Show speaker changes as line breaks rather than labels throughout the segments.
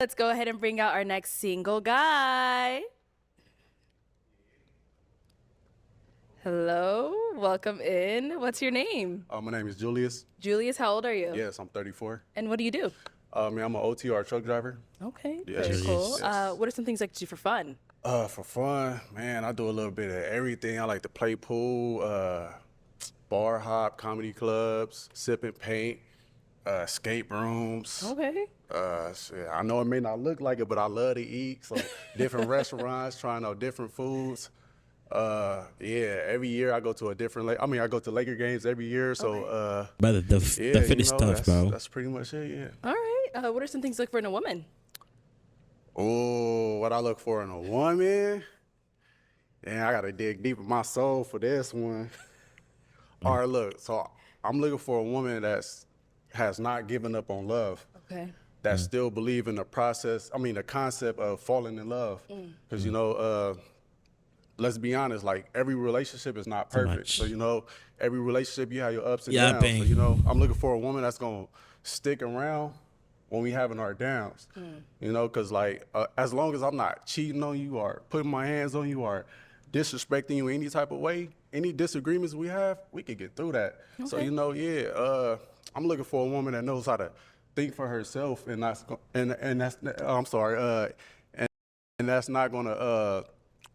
Let's go ahead and bring out our next single guy. Hello, welcome in. What's your name?
My name is Julius.
Julius, how old are you?
Yes, I'm 34.
And what do you do?
I'm an OTR truck driver.
Okay,
Yes.
very cool.
Yes.
What are some things like to do for fun?
For fun, man, I do a little bit of everything. I like to play pool, bar hop, comedy clubs, sip and paint, escape rooms.
Okay.
Shit, I know it may not look like it, but I love to eat. So different restaurants, trying out different foods. Yeah, every year I go to a different. I go to Laker games every year. So
But the fitness stuff, bro.
That's pretty much it. Yeah.
All right. What are some things to look for in a woman?
Oh, what I look for in a woman? Yeah, I gotta dig deep in my soul for this one. All right, look. So I'm looking for a woman has not given up on love.
Okay.
That still believe in the process. The concept of falling in love. Because let's be honest. Like every relationship is not perfect. So every relationship you have your ups and downs.
bang.
So I'm looking for a woman that's gonna stick around when we having our downs. Because as long as I'm not cheating on you or putting my hands on you or disrespecting you any type of way, any disagreements we have, we can get through that.
Okay.
So I'm looking for a woman that knows how to think for herself and that's not gonna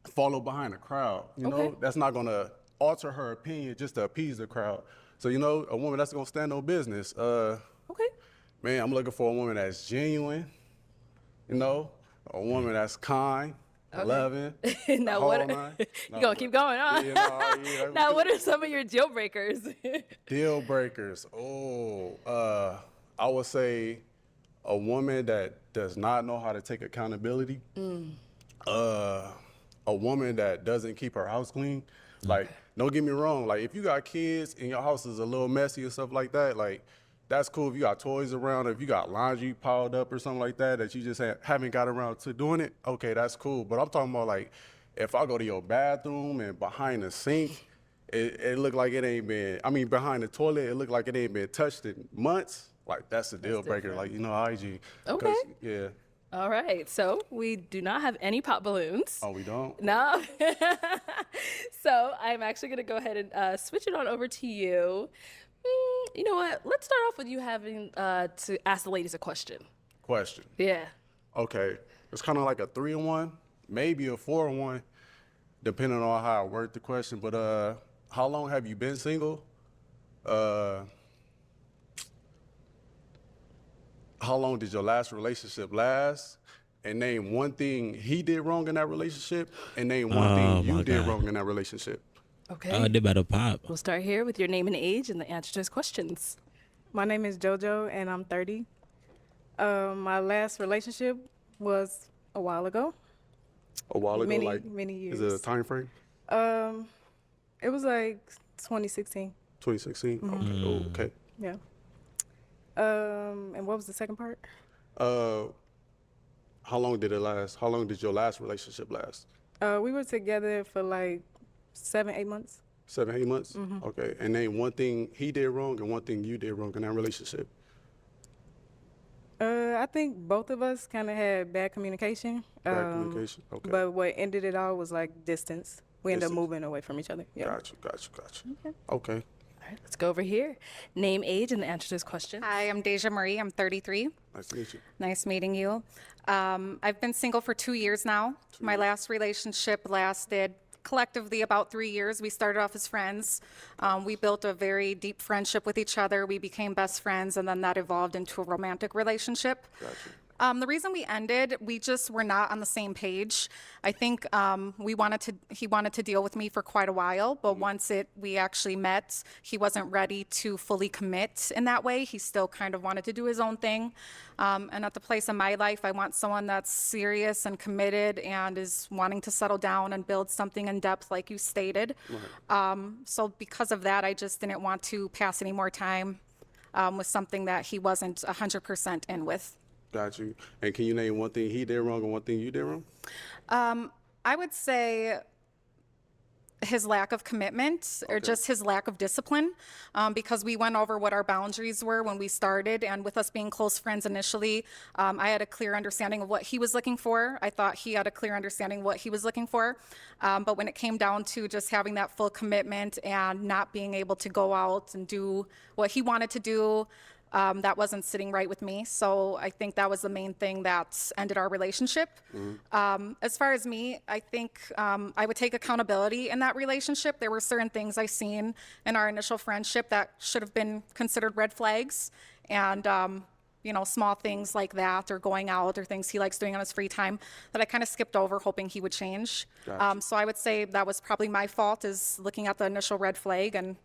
follow behind the crowd. That's not gonna alter her opinion just to appease the crowd. So a woman that's gonna stand on business.
Okay.
Man, I'm looking for a woman that's genuine, a woman that's kind, loving.
Now what? You gonna keep going, huh?
Yeah.
Now, what are some of your deal breakers?
Deal breakers. I would say a woman that does not know how to take accountability. A woman that doesn't keep her house clean. Like, don't get me wrong. Like, if you got kids and your house is a little messy and stuff like that, like, that's cool if you got toys around, or if you got laundry piled up or something like that you just haven't got around to doing it, okay, that's cool. But I'm talking about, like, if I go to your bathroom and behind the sink, it look like it ain't been, behind the toilet, it look like it ain't been touched in months, like, that's a deal breaker, like, hygiene.
Okay.
Yeah.
All right. So we do not have any pop balloons.
Oh, we don't?
No. So I'm actually going to go ahead and switch it on over to you. You know what? Let's start off with you having to ask the ladies a question.
Question.
Yeah.
Okay. It's kind of like a 3-in-1, maybe a 4-in-1, depending on how I word the question. But how long have you been single? How long did your last relationship last? And name one thing he did wrong in that relationship, and name one thing you did wrong in that relationship.
Okay.
They better pop.
We'll start here with your name and age and the answer to his questions.
My name is JoJo, and I'm 30. My last relationship was a while ago.
A while ago,
Many years.
Is it a time frame?
It was like 2016.
2016. Okay. Okay.
Yeah. And what was the second part?
How long did it last? How long did your last relationship last?
We were together for like 7-8 months.
7-8 months? Okay. And name one thing he did wrong and one thing you did wrong in that relationship.
I think both of us kind of had bad communication.
Bad communication? Okay.
But what ended it all was like distance. We ended up
Distance.
moving away from each other. Yeah.
Got you. Okay.
All right, let's go over here. Name, age, and the answer to his question.
Hi, I'm Deja Marie. I'm 33.
Nice to meet you.
Nice meeting you. I've been single for 2 years now. My last relationship lasted collectively about 3 years. We started off as friends. We built a very deep friendship with each other. We became best friends, and then that evolved into a romantic relationship.
Gotcha.
The reason we ended, we just were not on the same page. I think he wanted to deal with me for quite a while, but once we actually met, he wasn't ready to fully commit in that way. He still kind of wanted to do his own thing. And at the place in my life, I want someone that's serious and committed and is wanting to settle down and build something in depth, like you stated. So because of that, I just didn't want to pass any more time with something that he wasn't 100% in with.
Got you. And can you name one thing he did wrong and one thing you did wrong?
I would say his lack of commitment or just his lack of discipline, because we went over what our boundaries were when we started, and with us being close friends initially, I had a clear understanding of what he was looking for. I thought he had a clear understanding of what he was looking for, but when it came down to just having that full commitment and not being able to go out and do what he wanted to do, that wasn't sitting right with me. So I think that was the main thing that ended our relationship. As far as me, I think I would take accountability in that relationship. There were certain things I seen in our initial friendship that should have been considered red flags. And, you know, small things like that, or going out, or things he likes doing on his free time that I kind of skipped over, hoping he would change.
Gotcha.
So I would say that was probably my fault, is looking at the initial red flag and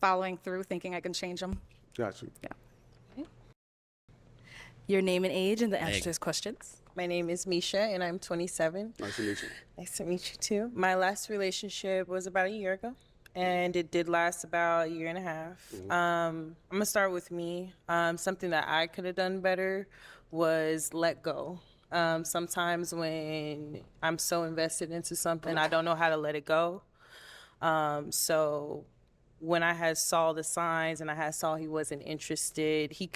following through, thinking I can change him.
Got you.
Yeah.
Your name and age and the answer to his questions.
My name is Misha, and I'm 27.
Nice to meet you.
Nice to meet you, too. My last relationship was about a year ago, and it did last about a year and a half. I'm going to start with me. Something that I could have done better was let go. Sometimes when I'm so invested into something, I don't know how to let it go. So when I had saw the signs and I had saw he wasn't interested, he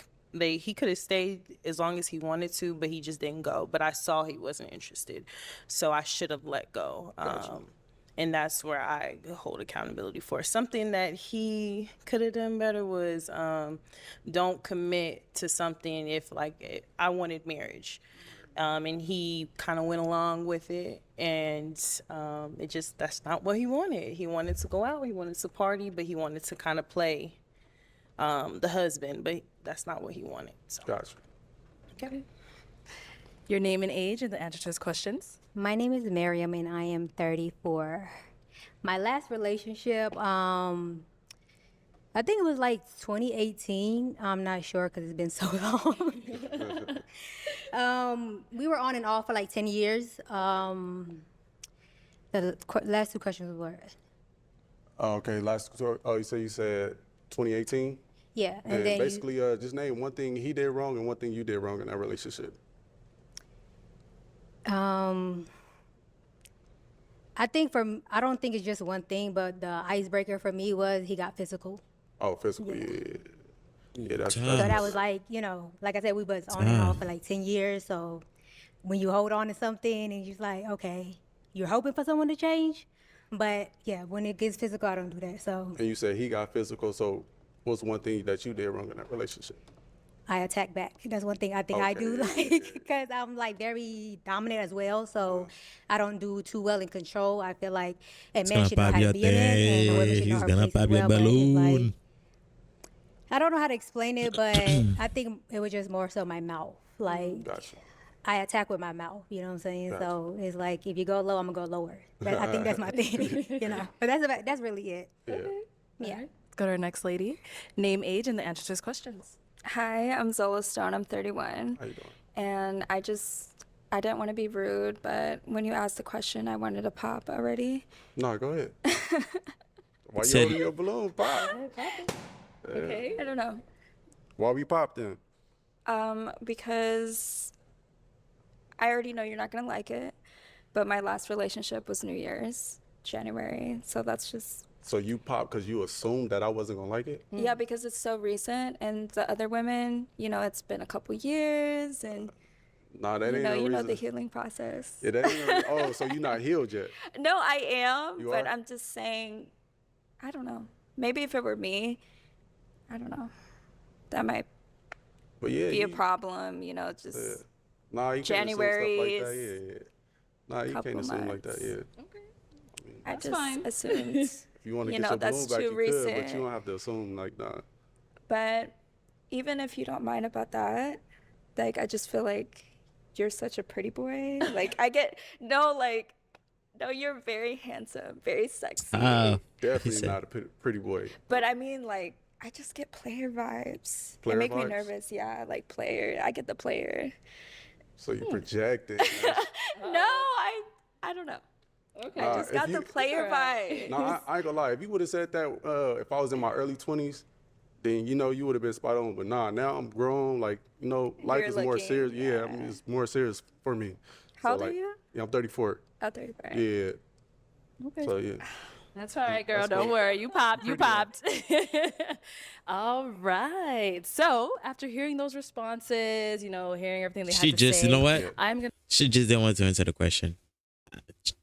could have stayed as long as he wanted to, but he just didn't go. But I saw he wasn't interested, so I should have let go. And that's where I hold accountability for. Something that he could have done better was don't commit to something if, like, I wanted marriage. And he kind of went along with it, and that's not what he wanted. He wanted to go out, he wanted to party, but he wanted to kind of play the husband, but that's not what he wanted. So.
Got you.
Okay.
Your name and age and the answer to his questions.
My name is Miriam, and I am 34. My last relationship, I think it was like 2018. I'm not sure because it's been so long. We were on and off for like 10 years. The last two questions were,
Oh, okay. You said 2018.
yeah.
And
then
basically, just name one thing he did wrong and one thing you did wrong in that relationship.
I don't think it's just one thing, but the icebreaker for me was he got physical.
Oh, physical, yeah. Yeah, that's
So that was like, like I said, we was on and off for like 10 years. So when you hold on to something and you're like, okay, you're hoping for someone to change. But yeah, when it gets physical, I don't do that. So
And you said he got physical, so what's one thing that you did wrong in that relationship?
I attack back. That's one thing I think I do,
Okay.
like, because I'm like very dominant as well. So I don't do too well in control. I feel like a man should know how to be in it, and a woman should know
He's
her
gonna
place as
pop your
well. But it's like,
balloon.
I don't know how to explain it, but I think it was just more so my mouth. Like,
Gotcha.
I attack with my mouth, you know what I'm saying?
Gotcha.
So it's like, if you go low, I'm gonna go lower. I think that's my thing, But that's really it.
Yeah.
Yeah.
Let's go to our next lady. Name, age, and the answer to his questions.
Hi, I'm Zola Stone. I'm 31.
How you doing?
And I didn't want to be rude, but when you asked the question, I wanted to pop already.
No, go ahead. Why you
Said-
holding your balloon? Pop.
Okay.
I don't know.
Why we pop then?
Because I already know you're not going to like it, but my last relationship was New Year's, January. So that's just,
So you pop because you assumed that I wasn't gonna like it?
yeah, because it's so recent. And the other women, it's been a couple years, and
Nah, that ain't no
you know
reason.
the healing process.
Yeah, that ain't no, so you're not healed yet.
No, I am,
You
but
are?
I'm just saying, I don't know. Maybe if it were me, I don't know. That might
But yeah,
be a
you-
problem, just
Yeah. Nah, you can't
January
assume stuff like that. Yeah. Nah, you
couple
can't assume like that.
months.
Yeah.
I just
fine.
assumed.
If you want to
You
get
know,
your
that's
balloon back,
too
you could, but
recent.
you don't have to assume like that.
But even if you don't mind about that, like, I just feel like you're such a pretty boy. Like, no, you're very handsome, very sexy.
Definitely
said-
not a pretty boy.
But I mean, like, I just get player vibes.
Player
It make me
vibes?
nervous. Yeah, like player. I get the player.
So you projected.
No, I don't know.
Okay.
I just
if
got
you-
the player vibe.
No, I ain't gonna lie. If you would have said that if I was in my early 20s, then you would have been spot on. But nah, now I'm grown. Like life
You're
is more
looking,
serious. Yeah, I
yeah.
mean, it's more serious for me.
How
So,
old are
like,
you?
Yeah, I'm 34.
Oh, 35.
Yeah.
Okay.
So yeah.
That's all right, girl.
That's
Don't
cool.
worry. You popped. You
Pretty
popped. All right. So after hearing those responses, hearing everything they
She
had to
just,
say,
you know what?
Yeah.
I'm gonna.
She just didn't want to answer the question.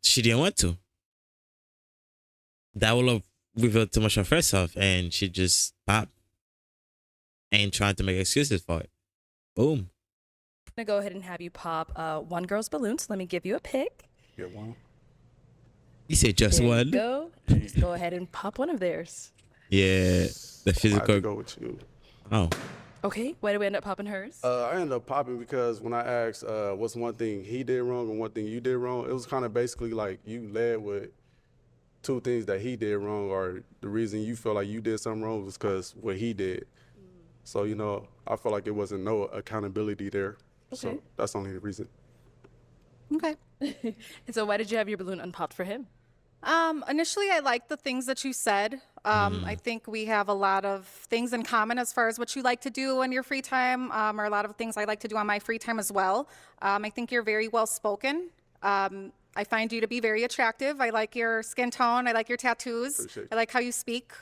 She didn't want to. That will have revealed too much of herself, and she just popped and trying to make excuses for it. Boom.
Gonna go ahead and have you pop one girl's balloon. So let me give you a pick.
Get one.
You said just
There you
one?
go. Just go ahead and pop one of theirs.
Yeah, the
I have to
physical.
go with you.
Oh,
Okay. Why did we end up popping hers?
I ended up popping because when I asked what's one thing he did wrong and one thing you did wrong, it was kind of basically like you led with two things that he did wrong, or the reason you feel like you did something wrong was because what he did. So, I felt like it wasn't no accountability there.
Okay.
So that's only the reason.
Okay.
And so why did you have your balloon unpopped for him?
Initially, I liked the things that you said. I think we have a lot of things in common as far as what you like to do in your free time, or a lot of things I like to do on my free time as well. I think you're very well spoken. I find you to be very attractive. I like your skin tone. I like your tattoos.
Appreciate
I like how you speak.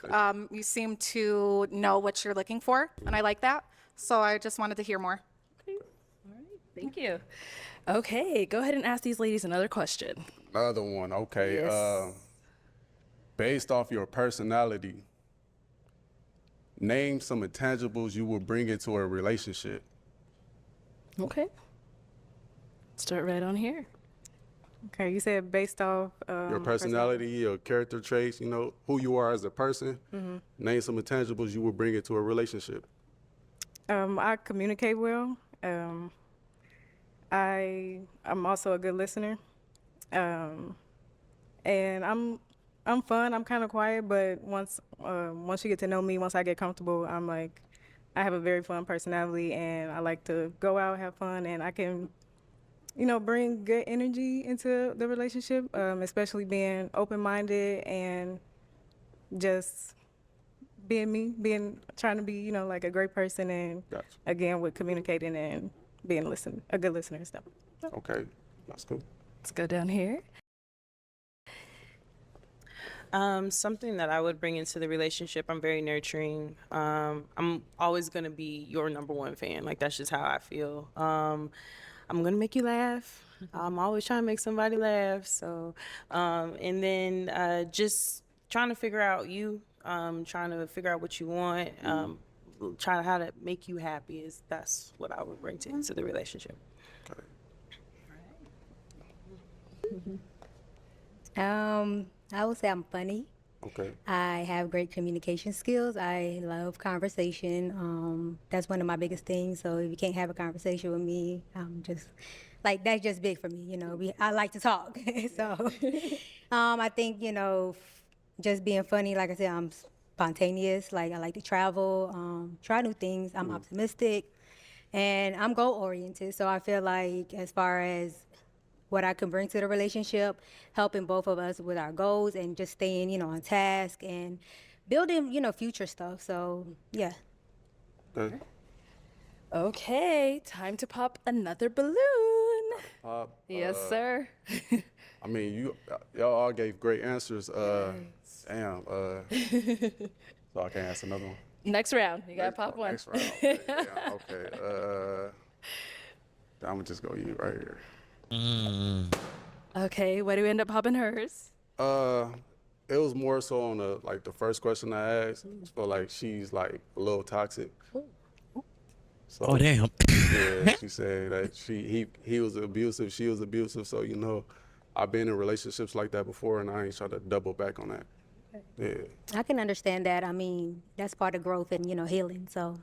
You seem to know what you're looking for, and I like that. So I just wanted to hear more.
Okay. All right. Thank you. Okay. Go ahead and ask these ladies another question.
Another one, okay.
Yes.
Based off your personality, name some intangibles you would bring into a relationship.
Okay. Start right on here.
Okay, you said based off
Your personality, your character traits, who you are as a person. Name some intangibles you would bring into a relationship.
I communicate well. I'm also a good listener. And I'm fun. I'm kind of quiet, but once you get to know me, once I get comfortable, I have a very fun personality, and I like to go out, have fun, and I can, bring good energy into the relationship, especially being open-minded and just being me, trying to be, like a great person, and
Gotcha.
again with communicating and being a good listener and stuff.
Okay, that's cool.
Let's go down here.
Something that I would bring into the relationship, I'm very nurturing. I'm always going to be your number one fan. Like, that's just how I feel. I'm going to make you laugh. I'm always trying to make somebody laugh. So, and then just trying to figure out you, trying to figure out what you want, trying how to make you happy that's what I would bring into the relationship.
Okay.
I would say I'm funny.
Okay.
I have great communication skills. I love conversation. That's one of my biggest things. So if you can't have a conversation with me, I'm just that's just big for me. I like to talk. So I think just being funny. Like I said, I'm spontaneous. I like to travel, try new things. I'm optimistic, and I'm goal oriented. So I feel like as far as what I can bring to the relationship, helping both of us with our goals and just staying, on task and building, future stuff. So, yeah.
Okay.
Okay. Time to pop another balloon.
Pop.
Yes, sir.
I mean, y'all all gave great answers. Damn. So I can't ask another one.
Next round. You got to pop one.
Next round. Okay. Yeah, okay. I'm gonna just go you right here.
Okay. Why do we end up popping hers?
It was more so on the first question I asked. So she's a little toxic. So,
oh damn.
Yeah, she said that he was abusive, she was abusive. So I've been in relationships like that before, and I ain't trying to double back on that. Yeah.
I can understand that. I mean, that's part of growth and, healing. So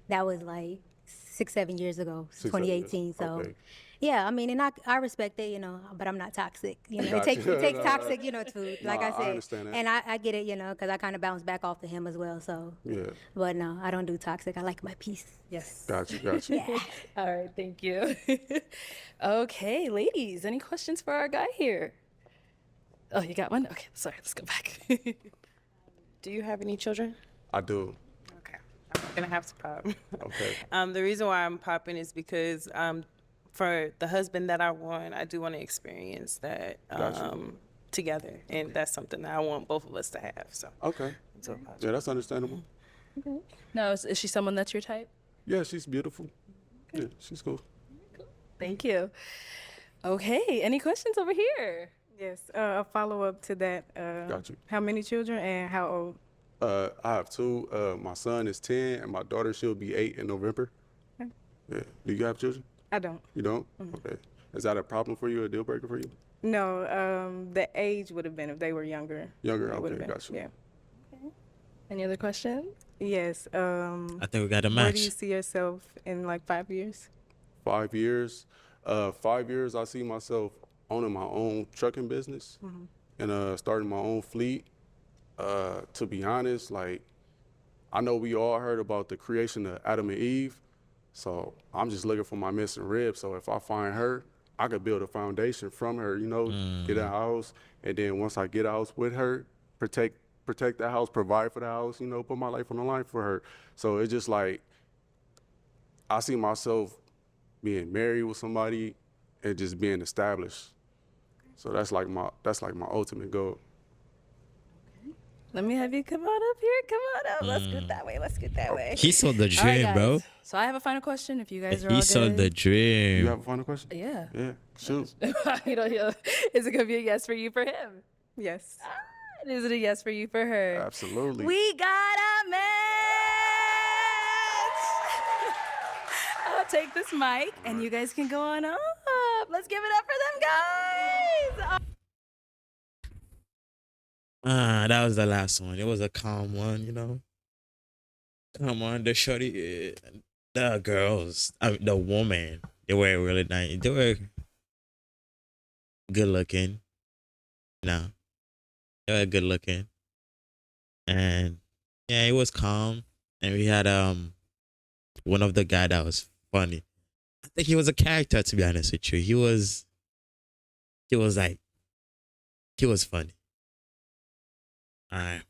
that was 6-7 years ago, 2018. So.
Okay.
Yeah, I mean, and I respect it, but I'm not toxic. It
Gotcha.
takes toxic, to, like
Nah,
I said.
I understand that.
And I get it, because I kind of bounce back off to him as well. So,
Yeah.
but no, I don't do toxic. I like my peace.
Yes.
Gotcha.
All right. Thank you. Okay, ladies, any questions for our guy here? Oh, you got one? Okay. Sorry. Let's go back.
Do you have any children?
I do.
Okay. I'm going to have to pop.
Okay.
The reason why I'm popping is because for the husband that I want, I do want to experience that
Gotcha.
together, and that's something that I want both of us to have. So,
Okay.
so
Yeah, that's understandable.
No, is she someone that's your type?
Yeah, she's beautiful. Yeah, she's cool.
Thank you. Okay, any questions over here?
Yes, a follow-up to that.
Got you.
How many children and how old?
I have two. My son is 10, and my daughter, she'll be 8 in November.
Okay.
Yeah. Do you have children?
I don't.
You don't? Okay. Is that a problem for you, a deal breaker for you?
No, the age would have been if they were younger.
Younger?
It would
Okay,
have been.
got you.
Yeah.
Any other questions?
Yes.
I think we got a
Where do
match.
you see yourself in like 5 years?
5 years. 5 years, I see myself owning my own trucking business and starting my own fleet. To be honest, like, I know we all heard about the creation of Adam and Eve, so I'm just looking for my missing rib. So if I find her, I could build a foundation from her, you know, get a house, and then once I get a house with her, protect the house, provide for the house, you know, put my life on the line for her. So it's just like, I see myself being married with somebody and just being established. So that's like my ultimate goal.
Let me have you come on up here. Come on up. Let's get that way. Let's get that way.
He sold the
All right,
dream, bro.
guys. So I have a final question. If you guys are all
He
good.
sold the
You
dream.
have a final question?
Yeah.
Yeah, shoot.
Is it gonna be a yes for you for him?
Yes.
And is it a yes for you for her?
Absolutely.
We got a match. I'll take this mic, and you guys can go on up. Let's give it up for them guys.
That was the last one. It was a calm one, you know. Come on, the shorty, the girls, the woman, they were really nice. They were good looking. No, they were good looking, and yeah, it was calm. And we had one of the guy that was funny. I think he was a character, to be honest with you. He was funny. All right.